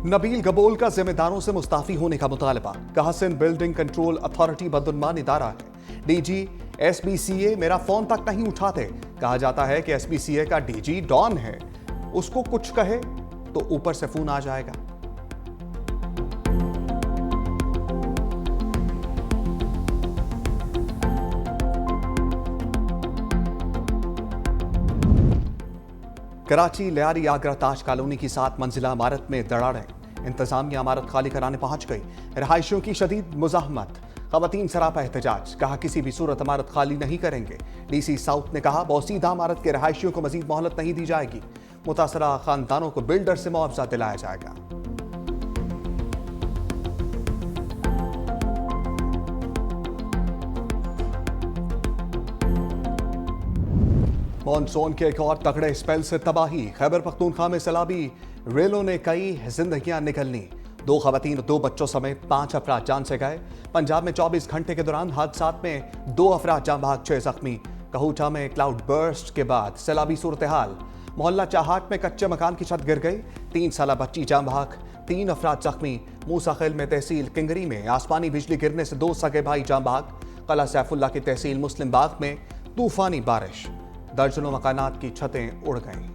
नबील गबोल का जिम्मेदारों से मुस्ताफी होने का मुतालबा। कहा सिंध बिल्डिंग कंट्रोल अथॉरिटी बदउन्मान इदारा है। डीजी एसबीसीए मेरा फोन तक नहीं उठाते। कहा जाता है कि एसबीसीए का डीजी डॉन है, उसको कुछ कहे तो ऊपर से फोन आ जाएगा। कराची लियारी आगरा ताज कॉलोनी की 7 मंजिला इमारत में दरारें। इंतजामिया इमारत खाली कराने पहुंच गई। रहायशियों की शदीद मुजाहमत। खवातीन सरापा एहतजाज। कहा किसी भी सूरत इमारत खाली नहीं करेंगे। डीसी साउथ ने कहा बौसीदा इमारत के रहायशियों को मजीद मोहलत नहीं दी जाएगी। मुतासरा खानदानों को बिल्डर से मुआवजा दिलाया जाएगा। मॉनसून के एक और तगड़े स्पेल से तबाही। खैबर पख्तूनख्वा में सैलाबी रेलों ने कई जिंदगियां निकलनी। 2 खवातीन और 2 बच्चों समेत 5 अफराद जान से गए। पंजाब में 24 घंटे के दौरान हादसात में 2 अफराद जान बहक, 6 जख्मी। कहूटा में क्लाउड बर्स्ट के बाद सैलाबी सूरत हाल। मोहल्ला चाहाट में कच्चे मकान की छत गिर गई। 3 साला बच्ची जान बहक, 3 अफराद जख्मी। मूसा खेल में तहसील किंगरी में आसमानी बिजली गिरने से 2 सगे भाई जान बहक। कला सैफुल्ला की तहसील मुस्लिम बाग में तूफानी बारिश। दर्जनों मकानात की छतें उड़ गईं।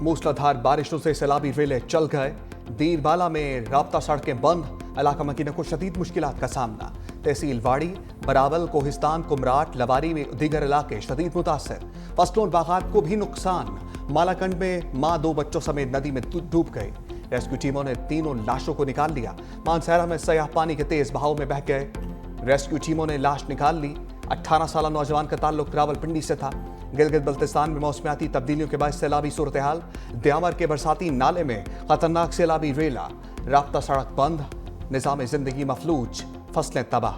मूसलाधार बारिशों से सैलाबी रेले चल गए। दीरबाला में राब्ता सड़कें बंद। इलाका मकीनों को शदीद मुश्किलात का सामना। तहसील वाड़ी, बरावल, कोहिस्तान, कुमराट, लवारी में दीगर इलाके शदीद मुतासर। फसलों और बागात को भी नुकसान। मालाकंड में मां 2 बच्चों समेत नदी में डूब गई। रेस्क्यू टीमों ने 3 लाशों को निकाल लिया। मानसहरा में सयाह पानी के तेज बहाव में बह गए। रेस्क्यू टीमों ने लाश निकाल ली। 18 साल नौजवान का ताल्लुक रावलपिंडी से था। गिलगित बल्तिस्तान में मौसमियाती तब्दीलियों के बाद सैलाबी सूरत हाल। द्यावर के बरसाती नाले में खतरनाक सैलाबी रेला। राब्ता सड़क बंद। निजाम जिंदगी मफलूज, फसलें तबाह।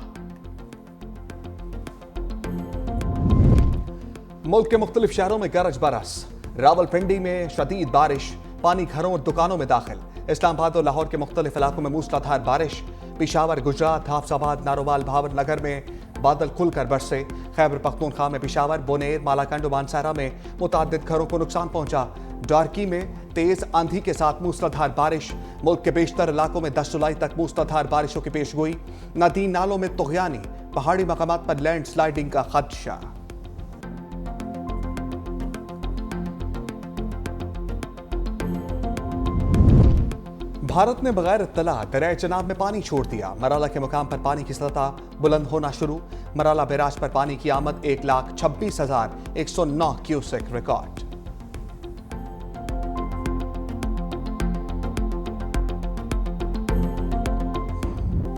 मुल्क के मुख्तलिफ शहरों में गरज बरस। रावलपिंडी में शदीद बारिश। पानी घरों और दुकानों में दाखिल। इस्लामाबाद और लाहौर के मुख्तलिफ इलाकों में मूसलाधार बारिश। पिशावर, गुजरात, हाफजाबाद, नारोवाल, भावनगर में बादल खुलकर बरसे। खैबर पख्तूनख्वा में पिशावर, बोनेर, मालाकंड और मानसहरा में मुताद्दिद घरों को नुकसान पहुंचा। डार्की में तेज आंधी के साथ मूसलाधार बारिश। मुल्क के बेशतर इलाकों में 10 जुलाई तक मूसलाधार बारिशों की पेशगोई। नदी नालों में तुग़यानी। पहाड़ी मकामात पर लैंड स्लाइडिंग का खदशा। भारत ने बगैर इत्तला दरियाए चनाब में पानी छोड़ दिया। मराला के मुकाम पर पानी की सतह बुलंद होना शुरू। मराला बैराज पर पानी की आमद 1,26,109 क्यूसेक रिकॉर्ड।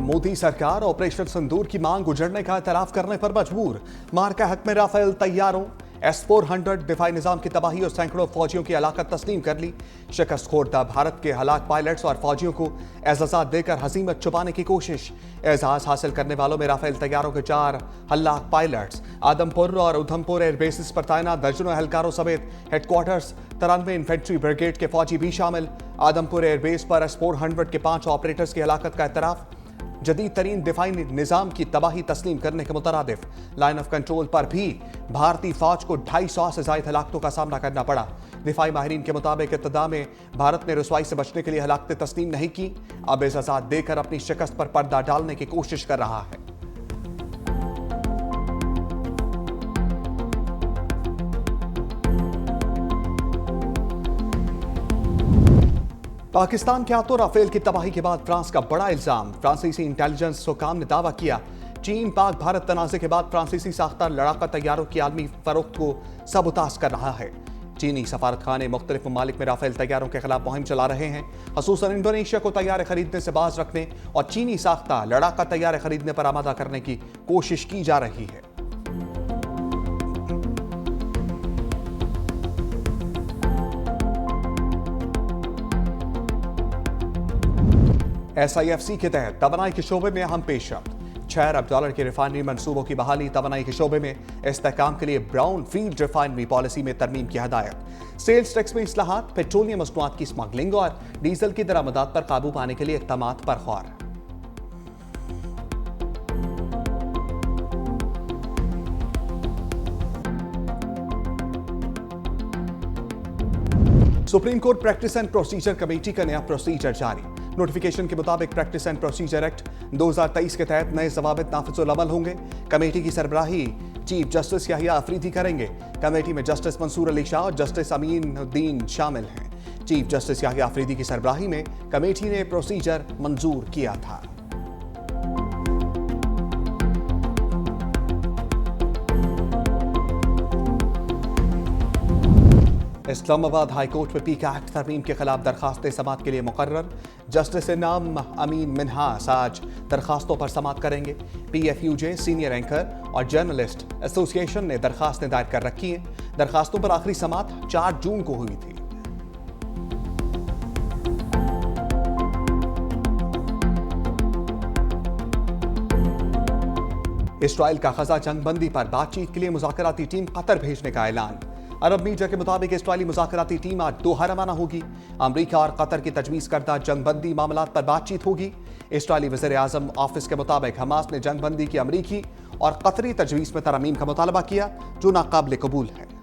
मोदी सरकार ऑपरेशन सिंदूर की मांग उजड़ने का एतराफ करने पर मजबूर। मार का हक में राफेल तैयारों। S-400 दिफाई निजाम की तबाही और सैकड़ों फौजियों की हलाकत तस्लीम कर ली। शिकस्त खोरदा भारत के हलाक पायलट्स और फौजियों को एजाज़ात देकर हजीमत छुपाने की कोशिश। एजाज हासिल करने वालों में राफेल तैयारों के 4 हलाक पायलट्स। आदमपुर और उधमपुर एयरबेसिस पर तैनात दर्जनों एहलकारों समेत हेडक्वार्टर्स 93 इन्फेंट्री ब्रिगेड के फौजी भी शामिल। आदमपुर एयरबेस पर S-400 के 5 ऑपरेटर्स की हलाकत का एतराफ। जदीद तरीन दिफाई निजाम की तबाही तस्लीम करने के मुतरादिफ लाइन ऑफ कंट्रोल पर भी भारतीय फौज को 250 से ज्यादा हलाकतों का सामना करना पड़ा। दिफाई माहिरीन के मुताबिक इब्तिदा में भारत ने रुसवाई से बचने के लिए हलाकतें तस्लीम नहीं की। अब एजाज़ात देकर अपनी शिकस्त पर पर्दा डालने की कोशिश कर रहा है। पाकिस्तान के हाथों राफेल की तबाही के बाद फ्रांस का बड़ा इल्जाम। फ्रांसीसी इंटेलिजेंस हुकाम ने दावा किया चीन पाक भारत तनाज़े के बाद फ्रांसीसी साख्ता लड़ाका तैयारों की आलमी फरोख्त को सबूताज कर रहा है। चीनी सफारत खाने मुख्तलिफ ममालिक में राफेल तैयारों के खिलाफ मुहिम चला रहे हैं। खसूसन इंडोनेशिया को तैयार खरीदने से बाज रखने और चीनी साख्ता लड़ाका तैयार खरीदने पर आमादा करने की कोशिश की जा रही है। SIFC के तहत तवानाई के शोबे में अहम पेशरफ्त। 6 अरब डॉलर की रिफाइनरी मंसूबों की बहाली। तवानाई के शोबे में इस्तेहकाम के लिए ब्राउन फील्ड रिफाइनरी पॉलिसी में तरमीम की हदायत। सेल्स टैक्स में इस्लाहात। पेट्रोलियम मसनूआत की स्मगलिंग और डीजल की दरामदात पर काबू पाने के लिए इक़दामात पर गौर। Supreme court practice and procedure committee का नया प्रोसीजर जारी। नोटिफिकेशन के मुताबिक प्रैक्टिस एंड प्रोसीजर एक्ट 2023 के तहत नए ज़वाबित नाफिजुल अमल होंगे। कमेटी की सरबराही चीफ जस्टिस याहिया अफरीदी करेंगे। कमेटी में जस्टिस मंसूर अली शाह और जस्टिस अमीन उद्दीन शामिल हैं। चीफ जस्टिस याहिया अफरीदी की सरबराही में कमेटी ने प्रोसीजर मंजूर किया था। इस्लामाबाद हाई कोर्ट में पीक एक्ट तरमीम के खिलाफ दरखास्तें समाअत के लिए मुकर्रर। जस्टिस इनाम अमीन मिन्हास आज दरखास्तों पर समाअत करेंगे। PFUJ सीनियर एंकर और जर्नलिस्ट एसोसिएशन ने दरखास्तें दायर कर रखी हैं। दरखास्तों पर आखिरी समाअत 4 जून को हुई थी। इसराइल का खजा जंगबंदी पर बातचीत के लिए मुज़ाकराती टीम कतर भेजने का ऐलान। अरब मीडिया के मुताबिक इसराइली मुज़ाकराती टीम आज दोहा रवाना होगी। अमरीका और कतर की तजवीज़ करदा जंगबंदी मामलात पर बातचीत होगी। इसराइली वज़ीर आज़म ऑफिस के मुताबिक हमास ने जंगबंदी की अमरीकी और कतरी तजवीज़ में तरमीम का मुतालबा किया, जो नाकाबिल कबूल है।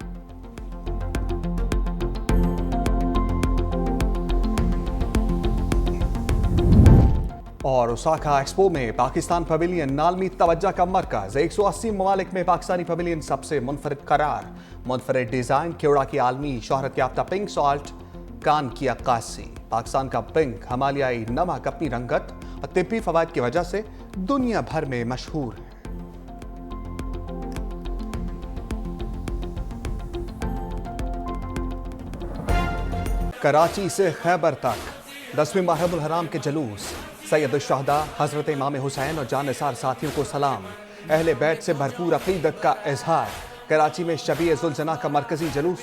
और ओसाका एक्सपो में पाकिस्तान पवेलियन नालमी तवज्जा का मरकज। 180 ममालिक में पाकिस्तानी पवेलियन सबसे मुनफरिद करार। मुनफरिद डिज़ाइन केवड़ा की आलमी शोहरत याफ्ता पिंक सॉल्ट कान की अक्कासी। पाकिस्तान का पिंक हिमालयाई नमक अपनी रंगत और तिब्बी फवायद की वजह से दुनिया भर में मशहूर है। कराची से खैबर तक 10वीं मुहर्रम हराम के जुलूस। सैयद शहदा हजरत इमाम हुसैन और जानिसार साथियों को सलाम। अहले बैत से भरपूर अकीदत का इजहार। कराची में शबीए जुलजना का मरकजी जुलूस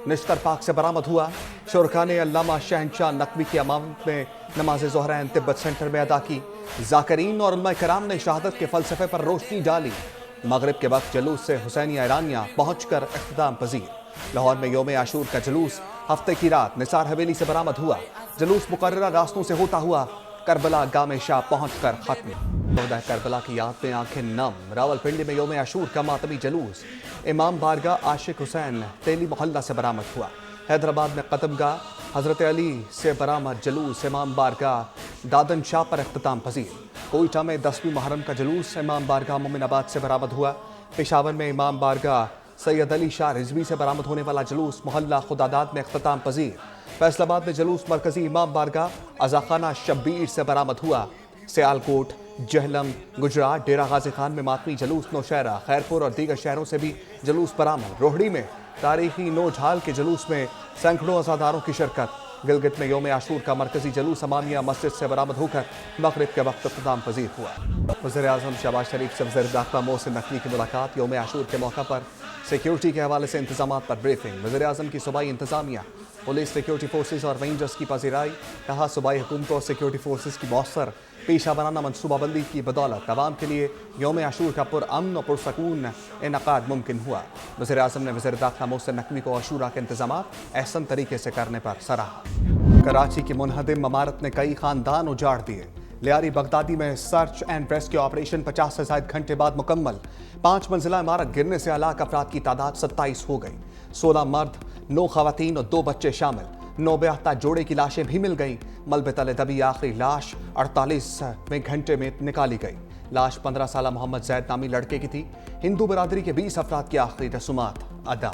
निश्तर पाक से बरामद हुआ। शुरका ने अल्लामा शहनशाह नकवी की अमामत में नमाज ज़ोहरैन तिब्बत सेंटर में अदा की। ज़ाकिरीन और उलमा कराम ने शहादत के फ़लसफ़े पर रोशनी डाली। मगरिब के वक्त जुलूस से हुसैनिया ईरानिया पहुँच कर इख्तिताम पजीर। लाहौर में यौम आशूर का जुलूस हफ्ते की रात निसार हवेली से बरामद हुआ। जुलूस मुकर्ररा रास्तों से होता हुआ करबला गामे शाह पहुँच कर खत्म। शोहदा करबला की याद में आंखें नम। रावलपिंडी में यौम आशूर का मातमी जुलूस इमाम बारगाह आशिक हुसैन तेली मोहल्ला से बरामद हुआ। हैदराबाद में कदमगाह हजरत अली से बरामद जुलूस इमाम बारगाह दादन शाह पर इख्तिताम पजीर। कोयटा में 10वीं मुहर्रम का जुलूस इमाम बारगाह मोमिनाबाद से बरामद हुआ। पेशावर में इमाम बारगाह सैयद अली शाह रिजवी से बरामद होने वाला जुलूस मोहल्ला खुदादाद में इख्तिताम पजीर। फैसलाबाद में जुलूस मरकजी इमाम बारगाह अजाखाना शब्बीर से बरामद हुआ। सियालकोट, जहलम, गुजरात, डेरा गाजी खान में मातमी जुलूस नौशहरा, खैरपुर और दीगर शहरों से भी जुलूस बरामद। रोहड़ी में तारीखी नौझाल के जुलूस में सैकड़ों अज़ादारों की शिरकत। गिलगित में यौम आशूर का मरकजी जुलूस अमानिया मस्जिद से बरामद होकर मगरिब के वक्त इख्तिताम पजीर हुआ। वज़ीर आज़म शहबाज शरीफ से वज़ीर दाखिला मोहसिन नकवी की मुलाकात। यौम आशूर के मौका पर सिक्योरिटी के हवाले से इंतजाम पर ब्रीफिंग। वज़ीर आज़म की सूबाई इंतजामिया, पुलिस, सिक्योरिटी फोर्सेज और रेंजर्स की पजीराई। कहा सूबाई हुकूमत और सिक्योरिटी फोर्सेज की मौसर पेशा बनाना मनसूबाबंदी की बदौलत अवाम के लिए यौम आशूर का पुरअमन और पुरसकून इनकाद मुमकिन हुआ। वज़ीर आज़म ने वज़ीर दाखिला मोहसिन नकवी को आशूरा के इंतजाम अहसन तरीके से करने पर सराहा। कराची की मुनहदिम इमारत ने कई खानदान उजाड़ दिए। लियारी बगदादी में सर्च एंड रेस्क्यू ऑपरेशन 50 से ज्यादा घंटे बाद मुकम्मल। 5 मंजिला इमारत गिरने से हलाक अफराद की तादाद 27 हो गई। 16 मर्द, 9 खवातीन और 2 बच्चे शामिल। 9 बेहता जोड़े की लाशें भी मिल गईं। मलबे तले दबी आखिरी लाश 48वें घंटे में निकाली गई। लाश 15 साला मोहम्मद जैद नामी लड़के की थी। हिंदू बरादरी के 20 अफराद की आखिरी रसूमात अदा।